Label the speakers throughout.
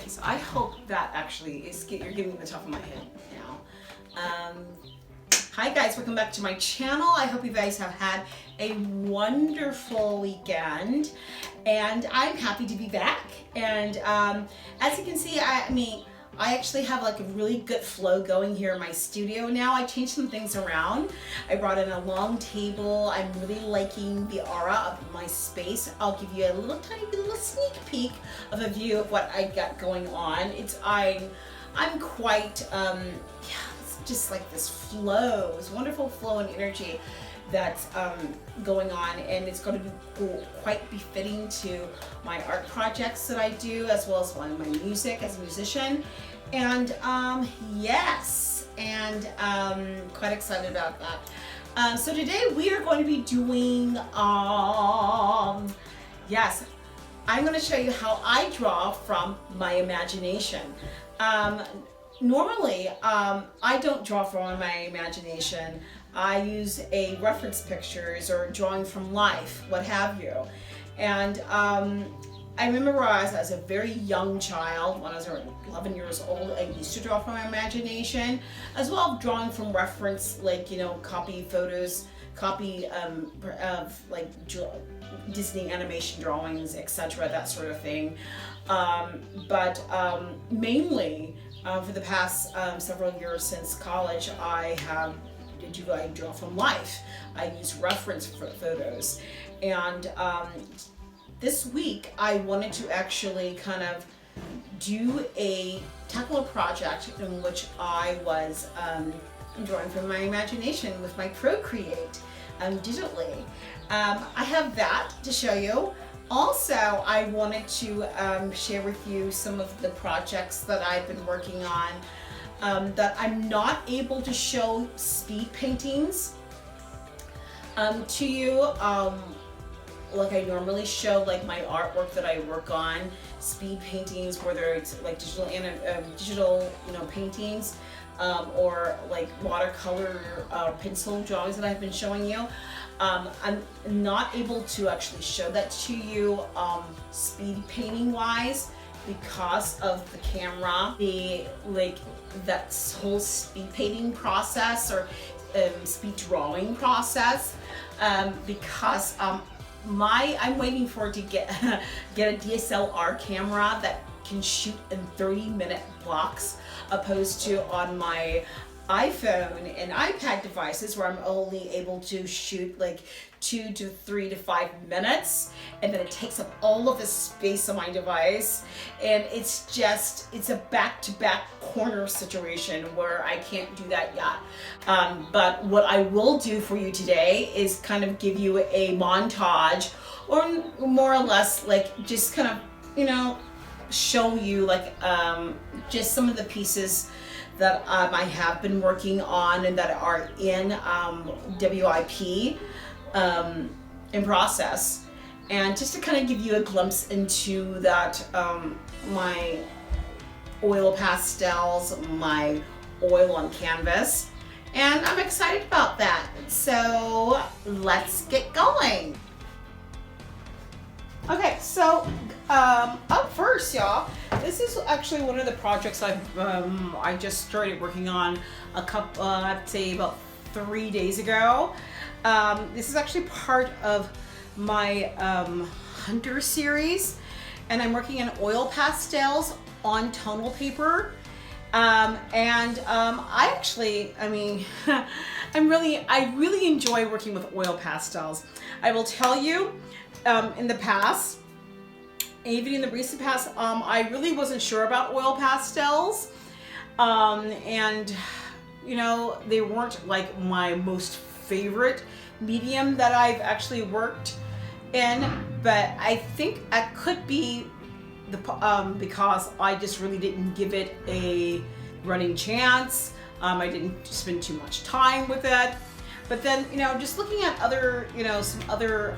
Speaker 1: Okay, so I hope that actually is, you're giving me the top of my head now. Hi guys, welcome back to my channel. I hope you guys have had a wonderful weekend, and I'm happy to be back. And as you can see, I actually have like a really good flow going here in my studio now. I changed some things around. I brought in a long table. I'm really liking the aura of my space. I'll give you a little tiny little sneak peek of a view of what I got going on. I'm quite it's just like this flow, this wonderful flow and energy that's going on, and it's going to be quite befitting to my art projects that I do, as well as my music as a musician. And yes, and quite excited about that. So today we are going to be doing, yes, I'm going to show you how I draw from my imagination. Normally, I don't draw from my imagination. I use a reference pictures or drawing from life, what have you. And I remember as a very young child, when I was around 11 years old, I used to draw from my imagination, as well as drawing from reference, like, you know, copy photos, copy of like Disney animation drawings, etc., that sort of thing. But mainly, for the past several years since college, I draw from life. I use reference photos. And this week I wanted to actually kind of tackle a project in which I was drawing from my imagination with my Procreate digitally. I have that to show you. Also, I wanted to share with you some of the projects that I've been working on that I'm not able to show speed paintings to you like I normally show, like my artwork that I work on, speed paintings, whether it's like digital paintings or like watercolor pencil drawings that I've been showing you. I'm not able to actually show that to you speed painting wise because of the camera, that whole speed painting process or speed drawing process, because I'm waiting for it to get a DSLR camera that can shoot in 30-minute blocks, opposed to on my iPhone and iPad devices where I'm only able to shoot like 2 to 3 to 5 minutes, and then it takes up all of the space on my device, and it's a back-to-back corner situation where I can't do that yet. But what I will do for you today is kind of give you a montage, or more or less like just kind of show you like just some of the pieces that I have been working on and that are in WIP in process, and just to kind of give you a glimpse into that, my oil pastels, my oil on canvas, and I'm excited about that. So let's get going. Okay, so up first, y'all, this is actually one of the projects I just started working on I'd say about 3 days ago. This is actually part of my Hunter series, and I'm working in oil pastels on tonal paper. I really enjoy working with oil pastels. I will tell you, in the past, even in the recent past, I really wasn't sure about oil pastels, and they weren't like my most favorite medium that I've actually worked in, but I think it could be because I just really didn't give it a running chance. I didn't spend too much time with it, but then just looking at other some other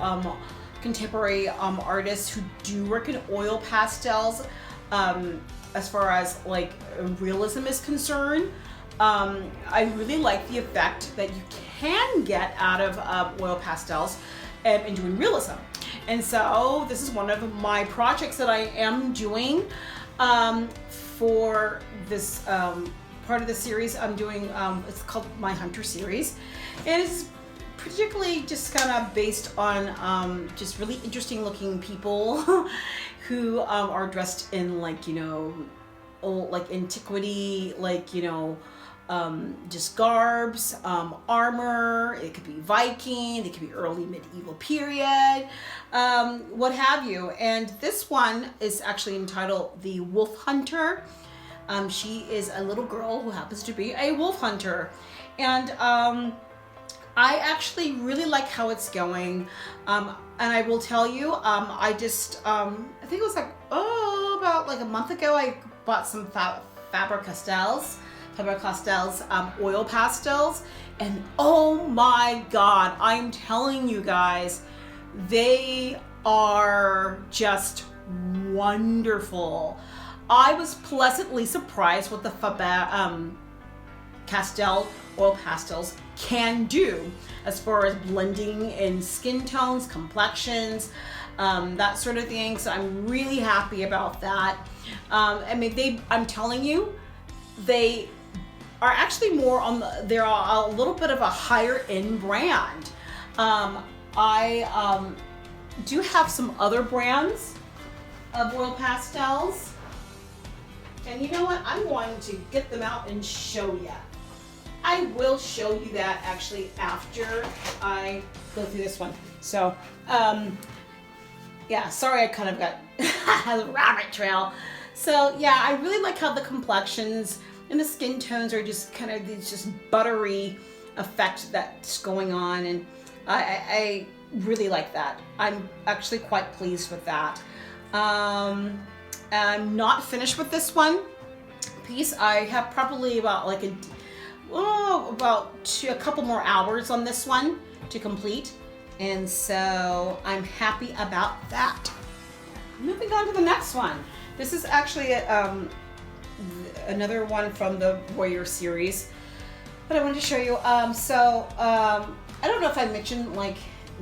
Speaker 1: contemporary artists who do work in oil pastels, as far as like realism is concerned, I really like the effect that you can get out of oil pastels in doing realism. And so this is one of my projects that I am doing. for this part of the series I'm doing. It's called My Hunter series, and it's particularly just kind of based on just really interesting looking people who are dressed in, like, you know, old, like antiquity, like, you know, just garbs, armor. It could be Viking, it could be early medieval period, what have you. And this one is actually entitled The Wolf Hunter. She is a little girl who happens to be a wolf hunter, and I actually really like how it's going. And I will tell you, I just I think it was like about like a month ago, I bought some Faber-Castells oil pastels, and oh my god, I'm telling you guys, they are just wonderful. I was pleasantly surprised what the Faber-Castell oil pastels can do as far as blending in skin tones, complexions, that sort of thing. So I'm really happy about that. I mean, I'm telling you, they are actually more on they're a little bit of a higher end brand. I do have some other brands of oil pastels, and you know what? I'm going to get them out and show you. I will show you that actually after I go through this one. So, yeah, sorry I kind of got a rabbit trail. So yeah, I really like how the complexions and the skin tones are just kind of these just buttery effect that's going on, and I really like that. I'm actually quite pleased with that. I'm not finished with this one piece. I have probably about like a couple more hours on this one to complete, and so I'm happy about that. Moving on to the next one. This is actually another one from the Warrior series, but I wanted to show you. I don't know if I mentioned, like,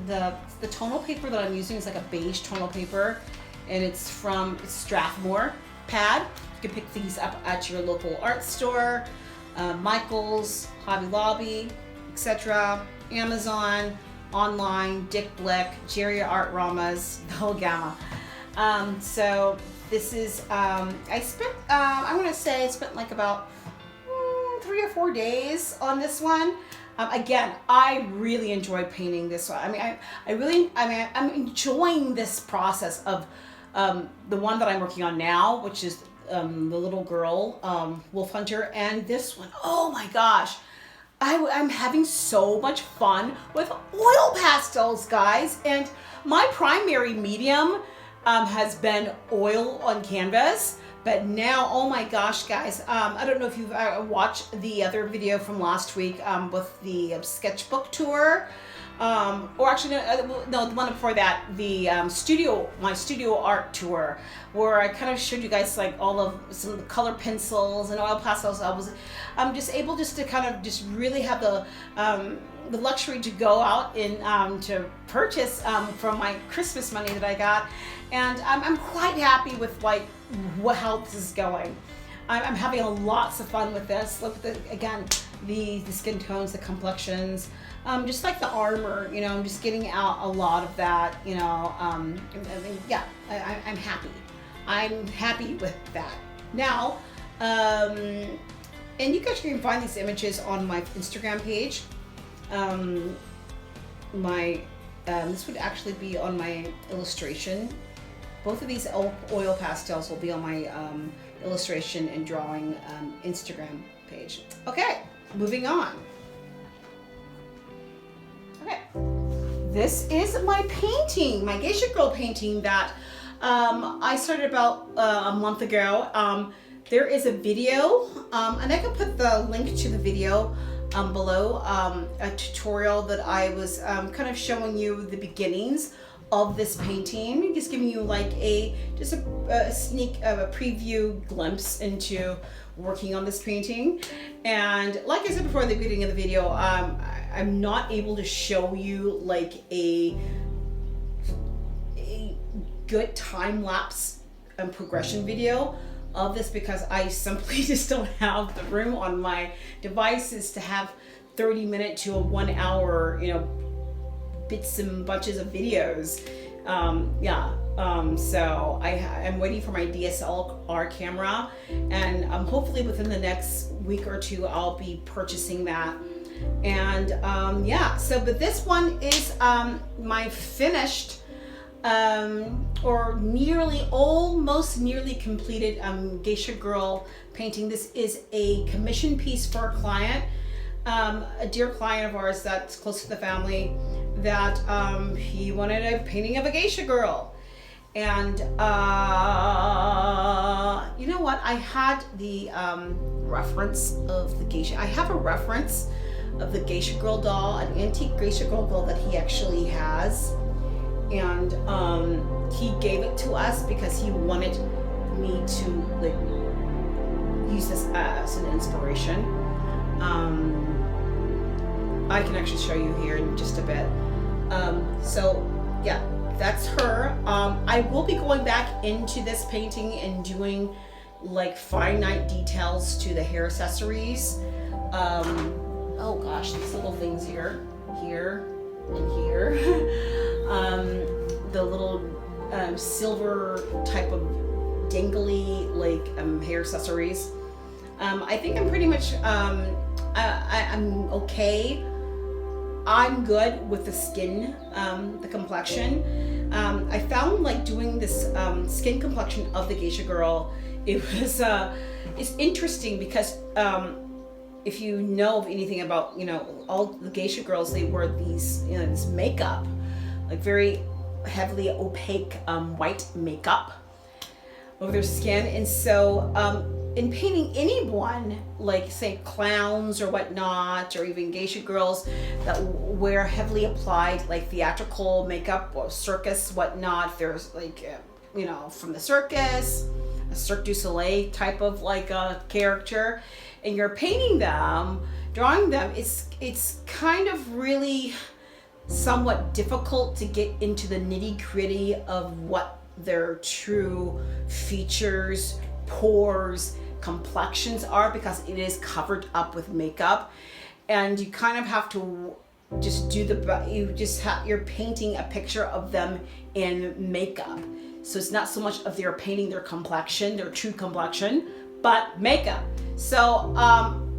Speaker 1: the tonal paper that I'm using is like a beige tonal paper, and it's from Strathmore Pad. You can pick these up at your local art store, Michael's, Hobby Lobby, etc., Amazon, online, Dick Blick, Jerry Art Ramas, the whole gamma. So this is, I want to say I spent like about 3 or 4 days on this one. Again, I really enjoyed painting this one. I mean, I'm enjoying this process of the one that I'm working on now, which is the little girl, Wolf Hunter, and this one. Oh my gosh. I'm having so much fun with oil pastels, guys. And my primary medium has been oil on canvas, but now, oh my gosh, guys, I don't know if you've watched the other video from last week with the sketchbook tour, or actually no, the one before that, the my studio art tour, where I kind of showed you guys like all of some of the color pencils and oil pastels. I'm just able to kind of just really have the luxury to go out and to purchase from my Christmas money that I got, and I'm quite happy with like how this is going. I'm having lots of fun with this. Look at again the skin tones, the complexions, just like the armor. You know, I'm just getting out a lot of that. You know, I mean, yeah, I'm happy. I'm happy with that. Now, and you guys can find these images on my Instagram page. This would actually be on my illustration. Both of these oil pastels will be on my illustration and drawing Instagram page. Okay, moving on. Okay, this is my painting, my Geisha Girl painting that I started about a month ago. There is a video, and I can put the link to the video below, a tutorial that I was kind of showing you the beginnings of this painting, just giving you like a sneak of a preview glimpse into working on this painting. And like I said before at the beginning of the video, I'm not able to show you like a good time-lapse progression video of this because I simply just don't have the room on my devices to have 30-minute to a 1 hour, bits and bunches of videos. So I'm waiting for my DSLR camera, and hopefully within the next week or two I'll be purchasing that. And but this one is my finished or almost nearly completed geisha girl painting. This is a commission piece for a client, a dear client of ours that's close to the family, that he wanted a painting of a geisha girl. And you know what, I had the reference of the geisha. I have a reference of the geisha girl doll, an antique geisha girl doll that he actually has, and he gave it to us because he wanted me to use this as an inspiration. I can actually show you here in just a bit. So yeah, that's her. I will be going back into this painting and doing finite details to the hair accessories. Oh gosh, these little things here, and here. The little silver type of dangly hair accessories. I think I'm pretty much, I'm okay. I'm good with the skin, the complexion. I found doing this skin complexion of the geisha girl, it's interesting because if you know of anything about, all the geisha girls, they wear these, this makeup, very heavily opaque white makeup over their skin. And so in painting anyone, say clowns or whatnot, or even geisha girls that wear heavily applied theatrical makeup or circus whatnot, there's from the circus, a Cirque du Soleil type of a character, and you're painting them, drawing them, it's kind of really somewhat difficult to get into the nitty-gritty of what their true features, pores, complexions are, because it is covered up with makeup, and you kind of have to just do you're painting a picture of them in makeup. So it's not so much of they're painting their complexion, their true complexion, but makeup. So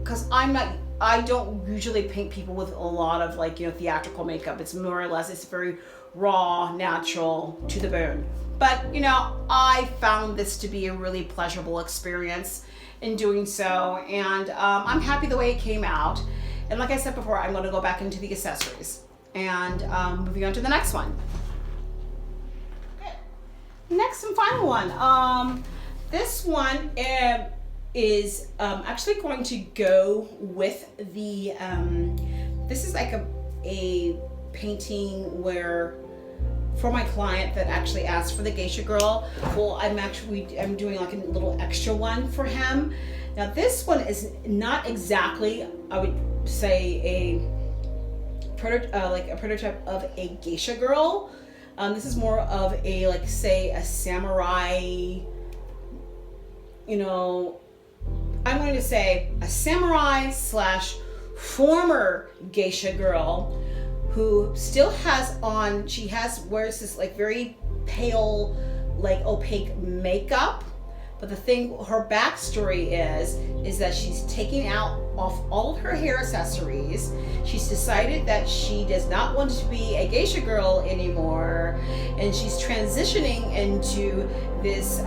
Speaker 1: because I don't usually paint people with a lot of theatrical makeup. It's more or less, it's very raw, natural, to the bone. But I found this to be a really pleasurable experience in doing so, and I'm happy the way it came out. And like I said before, I'm going to go back into the accessories, and moving on to the next one. Okay. Next and final one. This one is actually going to go with the this is a painting where, for my client that actually asked for the geisha girl, well, I'm doing a little extra one for him. Now this one is not exactly, I would say, a prototype of a geisha girl. This is more of a say a samurai, I'm going to say a samurai / former geisha girl who still has on, wears this very pale, opaque makeup. But the thing, her backstory is that she's taking off all of her hair accessories. She's decided that she does not want to be a geisha girl anymore, and she's transitioning into this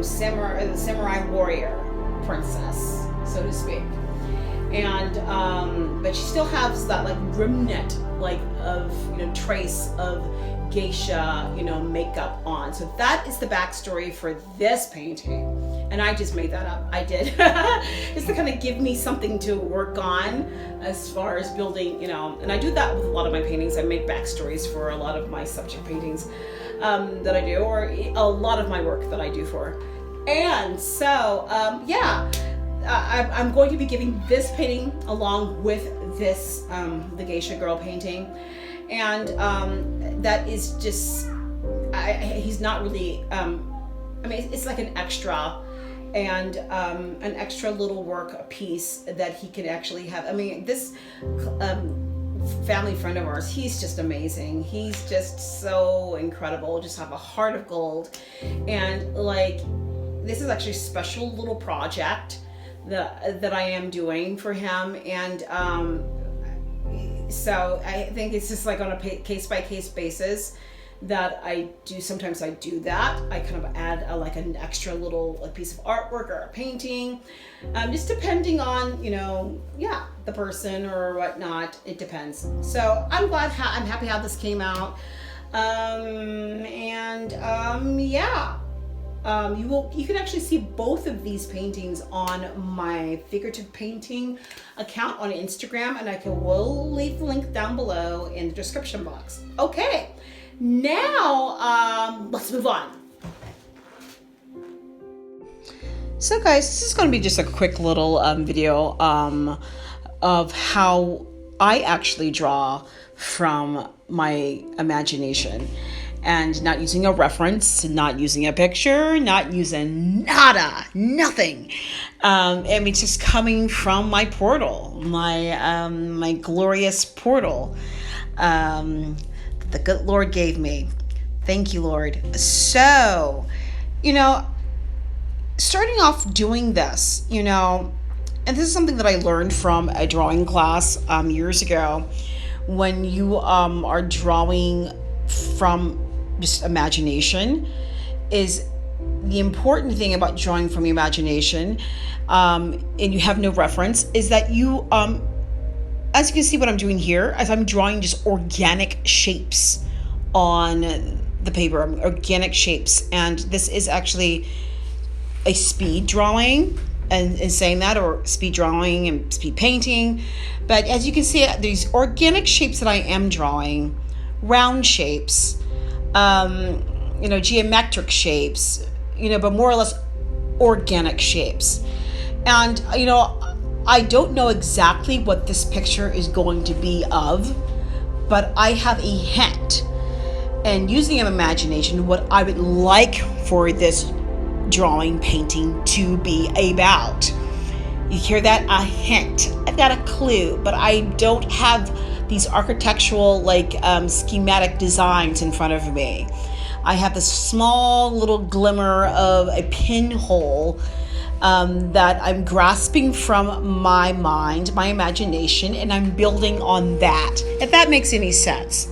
Speaker 1: samurai warrior princess, so to speak. And but she still has that remnant of trace of geisha makeup on. So that is the backstory for this painting, and I just made that up. I did just to kind of give me something to work on as far as building, and I do that with a lot of my paintings. I make backstories for a lot of my subject paintings that I do, or a lot of my work that I do for. And so I'm going to be giving this painting along with this the geisha girl painting, and that is just he's not really it's like an extra. and an extra little work piece that he could actually have. I mean, this family friend of ours, he's just amazing. He's just so incredible, just have a heart of gold. And like, this is actually a special little project that I am doing for him. And so I think it's just like on a case-by-case basis that I do. Sometimes I do that. I kind of add like an extra little piece of artwork or a painting, just depending on, you know, the person or whatnot. It depends. So I'm glad, I'm happy how this came out. You can actually see both of these paintings on my figurative painting account on Instagram, and will leave the link down below in the description box. Okay. Now, let's move on. So guys, this is going to be just a quick little video of how I actually draw from my imagination, and not using a reference, not using a picture, not using nothing. I mean, just coming from my portal, my glorious portal. The good Lord gave me. Thank you, Lord. So, you know, starting off doing this, you know, and this is something that I learned from a drawing class years ago, when you are drawing from just imagination, is the important thing about drawing from imagination, and you have no reference, is that you as you can see what I'm doing here, as I'm drawing just organic shapes on the paper, organic shapes. And this is actually a speed drawing, and saying that, or speed drawing and speed painting. But as you can see, these organic shapes that I am drawing, round shapes, you know, geometric shapes, you know, but more or less organic shapes. And, you know, I don't know exactly what this picture is going to be of, but I have a hint, and using an imagination, what I would like for this drawing painting to be about. You hear that? A hint. I've got a clue, but I don't have these architectural schematic designs in front of me. I have this small little glimmer of a pinhole that I'm grasping from my mind, my imagination, and I'm building on that, if that makes any sense.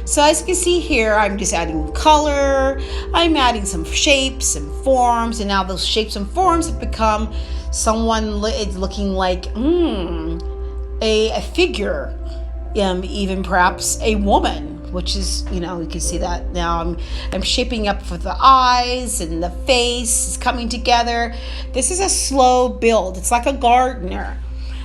Speaker 1: So as you can see here, I'm just adding color, I'm adding some shapes and forms, and now those shapes and forms have become someone looking like a figure, even perhaps a woman, which is, you know, you can see that now I'm shaping up for the eyes, and the face is coming together. This is a slow build. It's like a gardener.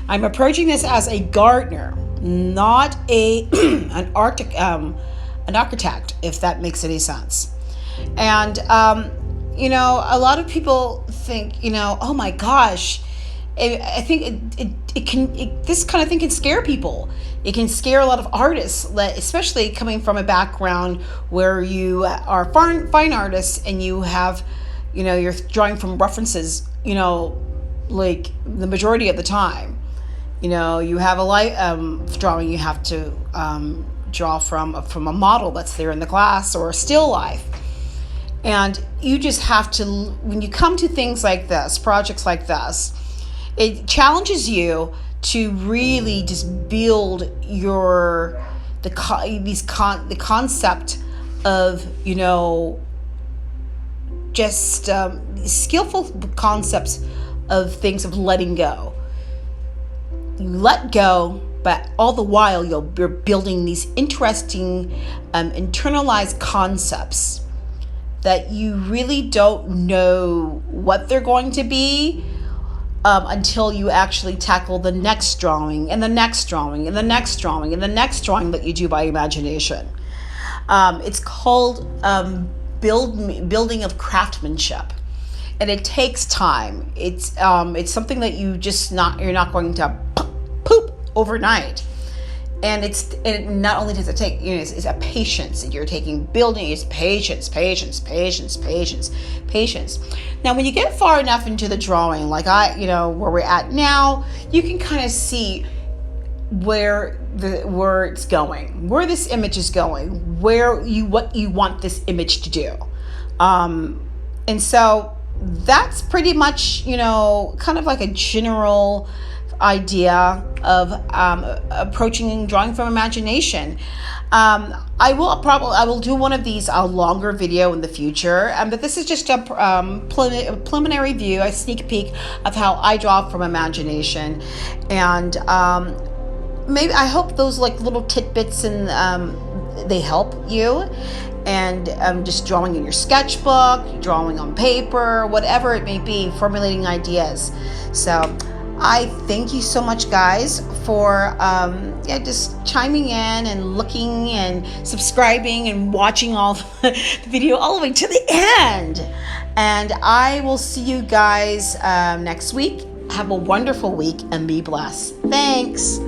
Speaker 1: I'm approaching this as a gardener, not an architect, if that makes any sense. And you know, a lot of people think, you know, oh my gosh, I think this kind of thing can scare people. It can scare a lot of artists, especially coming from a background where you are fine artists and you have, you know, you're drawing from references, you know, like the majority of the time. You know, you have a light drawing, you have to draw from a model that's there in the class, or a still life. And you just have to, when you come to things like this, projects like this, it challenges you to really just build the concept of, you know, just skillful concepts of things, of letting go. You let go, but all the while you're building these interesting internalized concepts that you really don't know what they're going to be until you actually tackle the next drawing, and the next drawing, and the next drawing, and the next drawing that you do by imagination. It's called building of craftsmanship, and it takes time. It's something that you're not going to poop overnight. And it not only does it take, you know, it's a patience that you're taking. Building is patience. Now, when you get far enough into the drawing, like where we're at now, you can kind of see where it's going, where this image is going, what you want this image to do. And so that's pretty much, kind of like a general idea of approaching drawing from imagination. I will do one of these, a longer video in the future, but this is just a preliminary view, a sneak peek of how I draw from imagination. And maybe I hope those like little tidbits and they help you. And just drawing in your sketchbook, drawing on paper, whatever it may be, formulating ideas. So I thank you so much, guys, for just chiming in and looking and subscribing and watching all the video all the way to the end. And I will see you guys next week. Have a wonderful week and be blessed. Thanks.